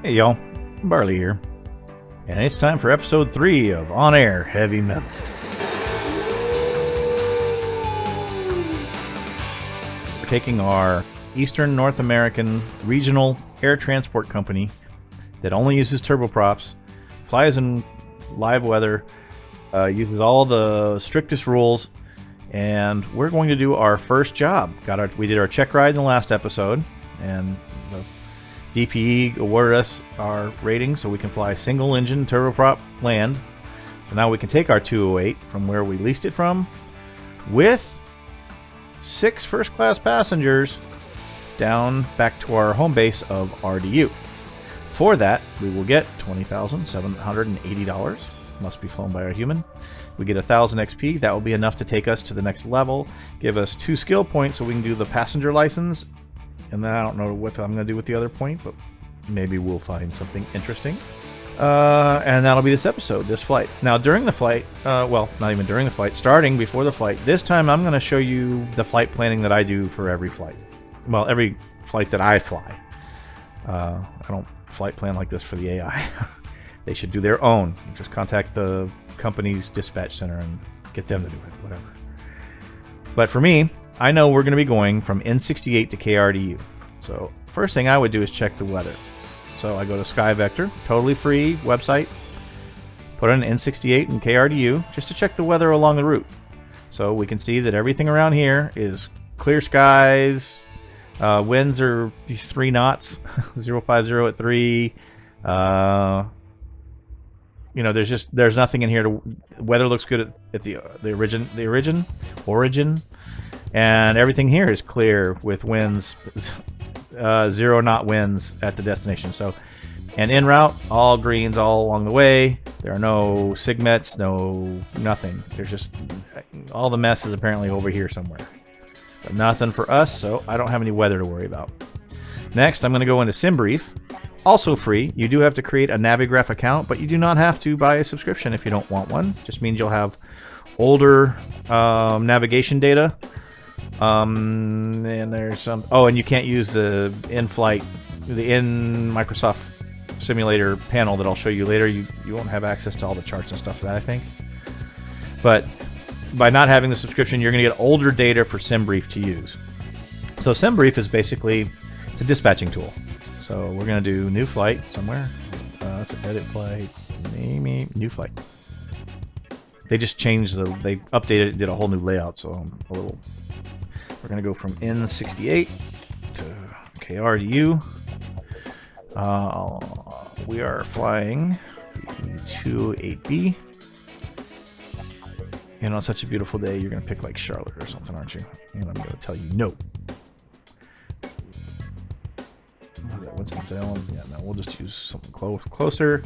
Hey y'all, Barley here, and it's time for episode 3 of On Air Heavy Metal. We're taking our Eastern North American regional air transport company that only uses turboprops, flies in live weather, uses all the strictest rules, and we're going to do our first job. We did our check ride in the last episode, and the DPE awarded us our rating so we can fly single engine turboprop land. So now we can take our 208 from where we leased it from with 6 first class passengers down back to our home base of RDU. For that, we will get $20,780. Must be flown by a human. We get 1,000 XP. That will be enough to take us to the next level. Give us 2 skill points so we can do the passenger license. And then I don't know what I'm going to do with the other point, but maybe we'll find something interesting. And that'll be this episode, this flight. Now, during the flight, well, not even during the flight, starting before the flight, this time I'm going to show you the flight planning that I do for every flight. Well, every flight that I fly. I don't flight plan like this for the AI. They should do their own. Just contact the company's dispatch center and get them to do it, whatever. But for me, I know we're going to be going from N68 to KRDU. So first thing I would do is check the weather. So I go to Skyvector, totally free website, put in N68 and KRDU just to check the weather along the route. So we can see that everything around here is clear skies, winds are 3 knots, 050 at 3. You know, there's nothing in here to. Weather looks good at the origin. And everything here is clear with winds, 0 knot winds at the destination. So, and en route, all greens all along the way. There are no SIGMETs, nothing. There's just all the mess is apparently over here somewhere. But nothing for us, so I don't have any weather to worry about. Next, I'm going to go into SimBrief, also free. You do have to create a Navigraph account, but you do not have to buy a subscription if you don't want one. Just means you'll have older navigation data. And there's some. Oh, and you can't use the in-flight, the Microsoft simulator panel that I'll show you later. You won't have access to all the charts and stuff for that, I think. But by not having the subscription, you're going to get older data for SimBrief to use. So SimBrief is basically it's a dispatching tool. So we're going to do new flight somewhere. Let's edit flight. New flight. They just changed they updated it, did a whole new layout. So I'm a little. We're going to go from N68 to KRDU. We are flying 28B. You know, it's such a beautiful day. You're going to pick like Charlotte or something, aren't you? And I'm going to tell you no. Winston-Salem. Yeah, no, we'll just use something closer.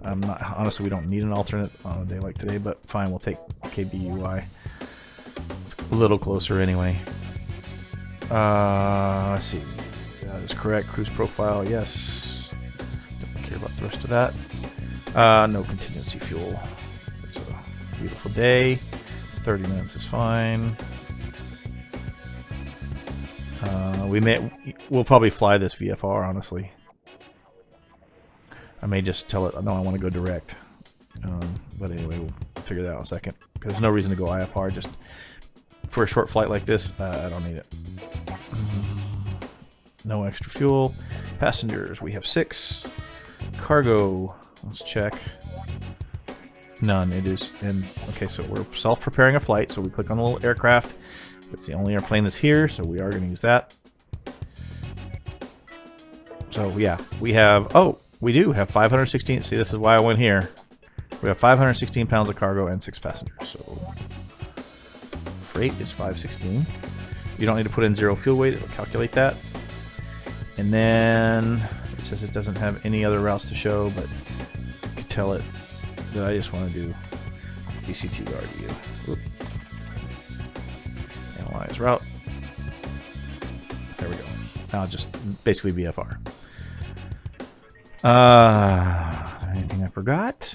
Honestly, we don't need an alternate on a day like today, but fine, we'll take KBUI. It's a little closer anyway. Let's see. That is correct. Cruise profile, yes. Don't care about the rest of that. No contingency fuel. It's a beautiful day. 30 minutes is fine. We'll probably fly this VFR, honestly. I may just tell it, no, I want to go direct. But anyway, we'll figure that out in a second. Because there's no reason to go IFR, just for a short flight like this, I don't need it. No extra fuel. Passengers, we have 6. Cargo, let's check. None, it is. And okay, so we're self-preparing a flight, so we click on the little aircraft. It's the only airplane that's here, so we are going to use that. So yeah, we do have 516. See, this is why I went here. We have 516 pounds of cargo and 6 passengers. So freight is 516. You don't need to put in 0 fuel weight. It'll calculate that. And then it says it doesn't have any other routes to show, but you can tell it that I just want to do DCT RDU. Oop. Analyze route. There we go. Now just basically VFR. Anything I forgot?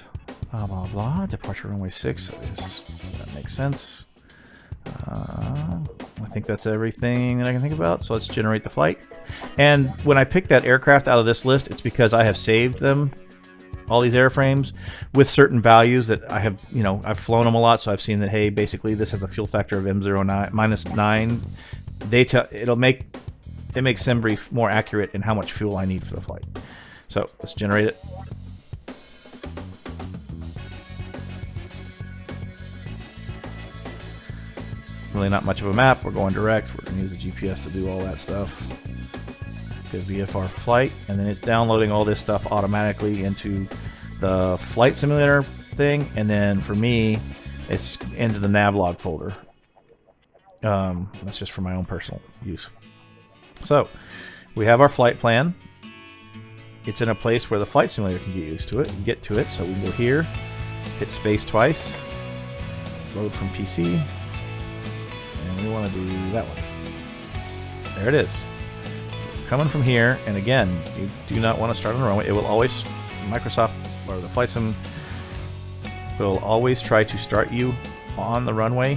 Blah blah blah. Departure runway 6. That makes sense. I think that's everything that I can think about. So let's generate the flight. And when I pick that aircraft out of this list, it's because I have saved them, all these airframes, with certain values that I have, you know, I've flown them a lot, so I've seen that, hey, basically this has a fuel factor of M09 -9. It makes SimBrief more accurate in how much fuel I need for the flight. So let's generate it. Really not much of a map. We're going direct. We're going to use the GPS to do all that stuff. Good VFR flight, and then it's downloading all this stuff automatically into the flight simulator thing, and then for me, it's into the Navlog folder. That's just for my own personal use. So we have our flight plan. It's in a place where the flight simulator can get to it. So we can go here, hit space twice, load from PC, and we want to do that one. There it is. Coming from here, and again, you do not want to start on the runway. It will always, Microsoft or the flight sim will always try to start you on the runway,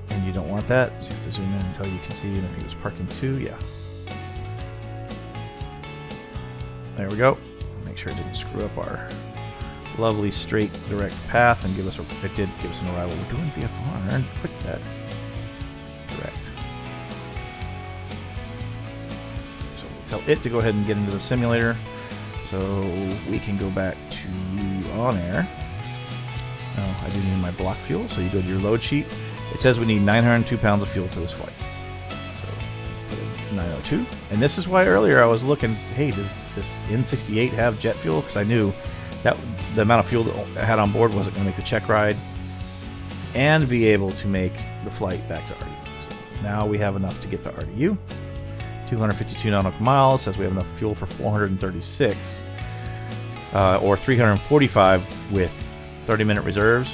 and you don't want that. So you have to zoom in until you can see, and I think it was parking 2, yeah. There we go. Make sure it didn't screw up our lovely straight direct path and give us it did give us an arrival. We're doing VFR, click that. Direct. Tell it to go ahead and get into the simulator, so we can go back to OnAir. Oh, I didn't need my block fuel, so you go to your load sheet. It says we need 902 pounds of fuel for this flight. So put in 902, and this is why earlier I was looking, hey, does this N68 have jet fuel? Because I knew that the amount of fuel that I had on board wasn't going to make the check ride and be able to make the flight back to RDU. So now we have enough to get to RDU. 252 nautical miles, says we have enough fuel for 436, or 345 with 30-minute reserves.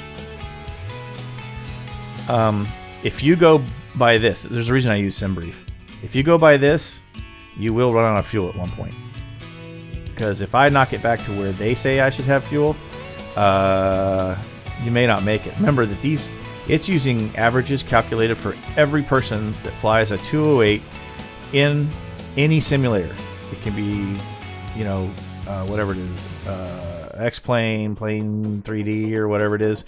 If you go by this, there's a reason I use SimBrief. If you go by this, you will run out of fuel at one point. Because if I knock it back to where they say I should have fuel, you may not make it. Remember that it's using averages calculated for every person that flies a 208 in any simulator. It can be, you know, whatever it is, X-Plane, Plane 3D, or whatever it is.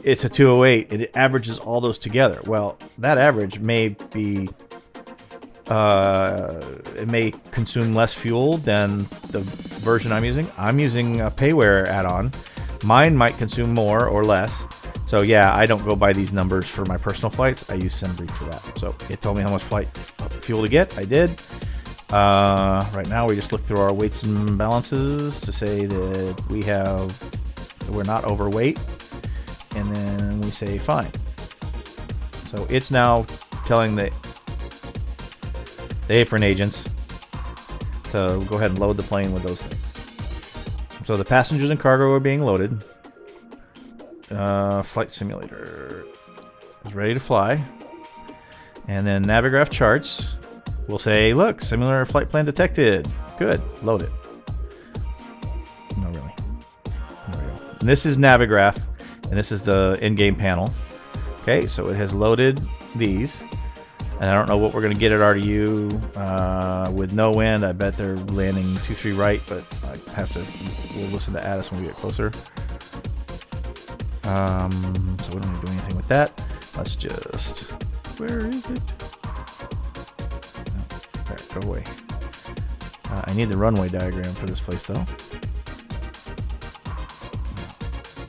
It's a 208. It averages all those together. Well, that average may be, it may consume less fuel than the version I'm using. I'm using a Payware add-on. Mine might consume more or less. So yeah, I don't go by these numbers for my personal flights. I use SimBrief for that. So it told me how much flight fuel to get. I did. Right now we just look through our weights and balances to say that we're not overweight, and then we say fine. So it's now telling the apron agents to go ahead and load the plane with those things. So the passengers and cargo are being loaded. Flight simulator is ready to fly, and then Navigraph charts will say, look, similar flight plan detected. Good, load it. No, really. There we go. And this is Navigraph, and this is the in-game panel. Okay, so it has loaded these, and I don't know what we're going to get at RDU with no wind. I bet they're landing 2-3 right, but we'll listen to Addis when we get closer. So we don't need to do anything with that. Let's just, where is it? Oh, there, go away. I need the runway diagram for this place, though.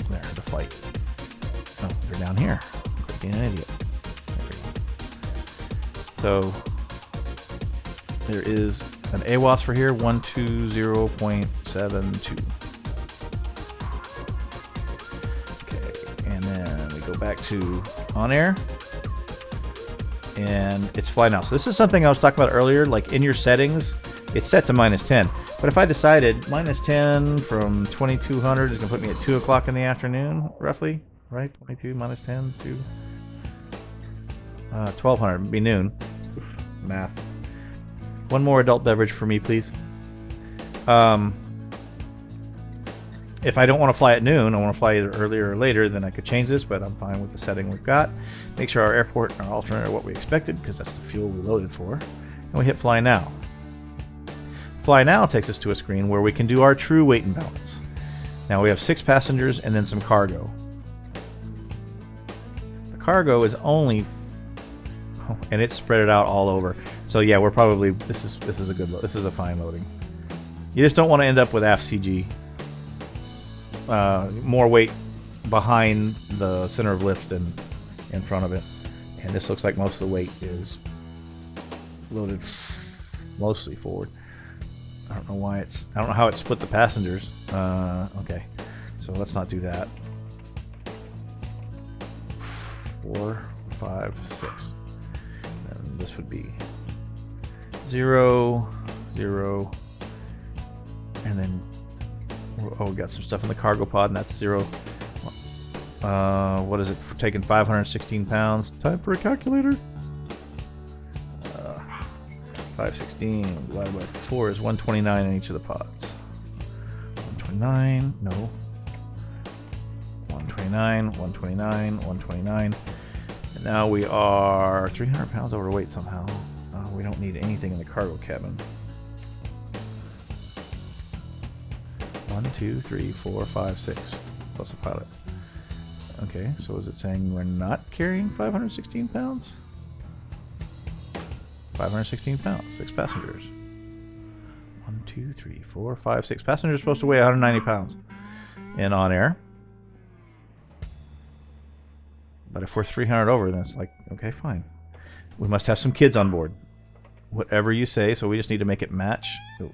There, the flight. Oh, they're down here. Quit being an idiot. There we go. So there is an AWAS for here, 120.72. Go back to OnAir, and it's fly now. So this is something I was talking about earlier, like in your settings, it's set to -10. But if I decided -10 from 2200 is going to put me at 2 o'clock in the afternoon, roughly, right? 22 -10 to 1200 would be noon. Oof, math. One more adult beverage for me, please. If I don't want to fly at noon, I want to fly either earlier or later, then I could change this, but I'm fine with the setting we've got. Make sure our airport and our alternate are what we expected, because that's the fuel we loaded for. And we hit Fly Now. Fly Now takes us to a screen where we can do our true weight and balance. Now we have 6 passengers and then some cargo. The cargo is only... and it's spread it out all over. So yeah, we're probably... This is a good load. This is a fine loading. You just don't want to end up with aft CG. More weight behind the center of lift than in front of it. And this looks like most of the weight is loaded mostly forward. I don't know why it's... I don't know how it split the passengers. Okay, so let's not do that. 4, 5, 6. And this would be 0, 0, and then... Oh, we got some stuff in the cargo pod, and that's 0. What is it for taking 516 pounds? Time for a calculator. 516 divided by 4 is 129 in each of the pods. 129, no. 129, 129, 129. And now we are 300 pounds overweight somehow. We don't need anything in the cargo cabin. 1, 2, 3, 4, 5, 6, plus a pilot. Okay, so is it saying we're not carrying 516 pounds? 516 pounds, 6 passengers. 1, 2, 3, 4, 5, 6 passengers supposed to weigh 190 pounds in OnAir. But if we're 300 over, then it's like, okay, fine. We must have some kids on board. Whatever you say, so we just need to make it match. Oh,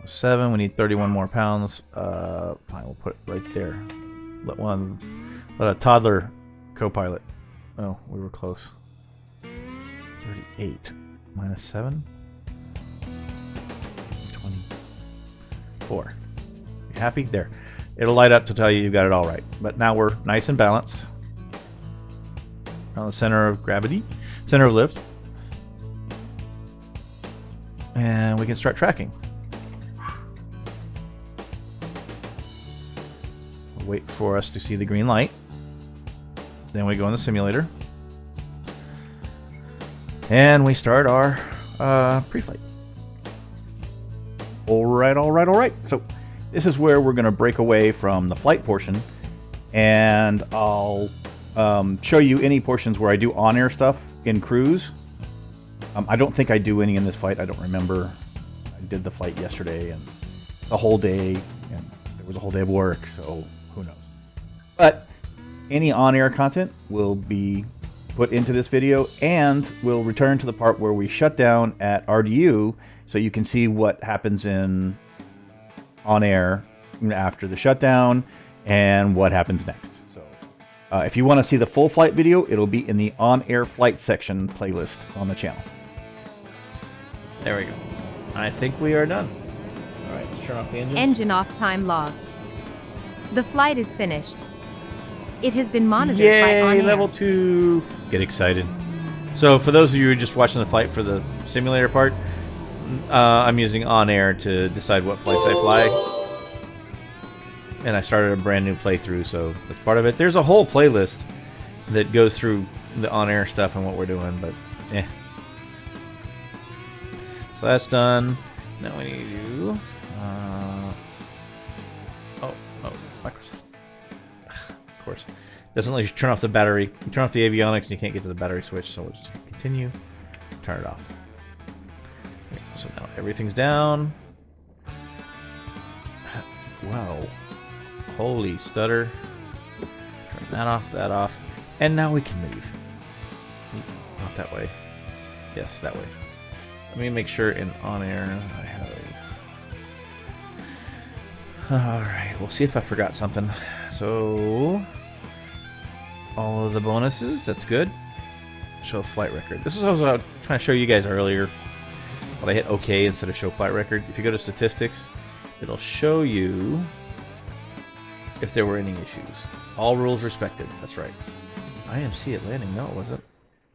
7, we need 31 more pounds. Fine, we'll put it right there. Let a toddler co-pilot. Oh, we were close. 38 minus 7. 24. You happy? There. It'll light up to tell you got it all right. But now we're nice and balanced. On the center of gravity, center of lift. And we can start tracking. We'll wait for us to see the green light. Then we go in the simulator. And we start our pre-flight. Alright, alright, alright. So this is where we're going to break away from the flight portion. And I'll show you any portions where I do on-air stuff in cruise. I don't think I do any in this flight. I don't remember. I did the flight yesterday and the whole day. And there was a whole day of work, so who knows. But any on-air content will be put into this video, and we'll return to the part where we shut down at RDU so you can see what happens in on-air after the shutdown and what happens next. So if you want to see the full flight video, it'll be in the on-air flight section playlist on the channel. There we go. I think we are done. All right, let's turn off the engine. Engine off, time logged. The flight is finished. It has been monitored by Yay, OnAir. level 2. Get excited. So for those of you who are just watching the flight for the simulator part, I'm using OnAir to decide what flights I fly. And I started a brand new playthrough, so that's part of it. There's a whole playlist that goes through the OnAir stuff and what we're doing, but eh. So that's done. Now we need to do... Microsoft. Of course. Doesn't let you turn off the battery. You turn off the avionics and you can't get to the battery switch, so we'll just continue. Turn it off. Okay, so now everything's down. Wow. Holy stutter. Turn that off, and now we can leave. Not that way. Yes, that way. Let me make sure in OnAir I have... Alright, we'll see if I forgot something. So... all of the bonuses, that's good. Show flight record. This is what I was trying to show you guys earlier, but I hit OK instead of show flight record. If you go to statistics, it'll show you if there were any issues. All rules respected, that's right. IMC at landing, no it wasn't.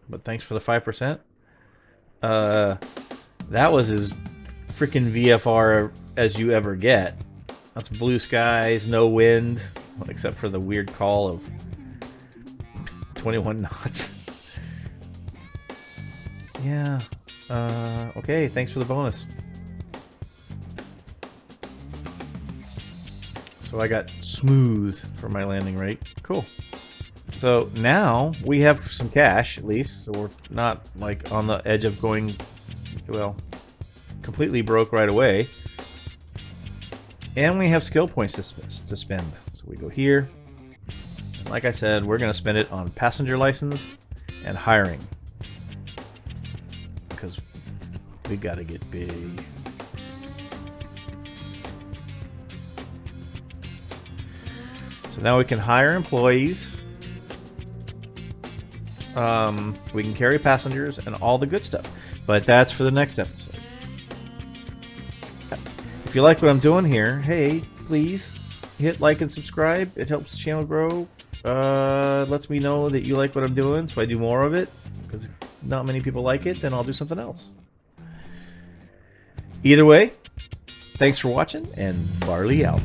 But thanks for the 5%. That was as freaking VFR as you ever get. That's blue skies, no wind, except for the weird call of 21 knots. Yeah. Okay, thanks for the bonus. So I got smooth for my landing rate. Cool. So now we have some cash, at least, so we're not like on the edge of going, well, completely broke right away. And we have skill points to spend. So we go here. And like I said, we're going to spend it on passenger license and hiring. Because we got to get big. So now we can hire employees. We can carry passengers and all the good stuff. But that's for the next episode. If you like what I'm doing here, hey, please hit like and subscribe. It helps the channel grow. Lets me know that you like what I'm doing, so I do more of it. Because if not many people like it, then I'll do something else. Either way, thanks for watching, and Barley out.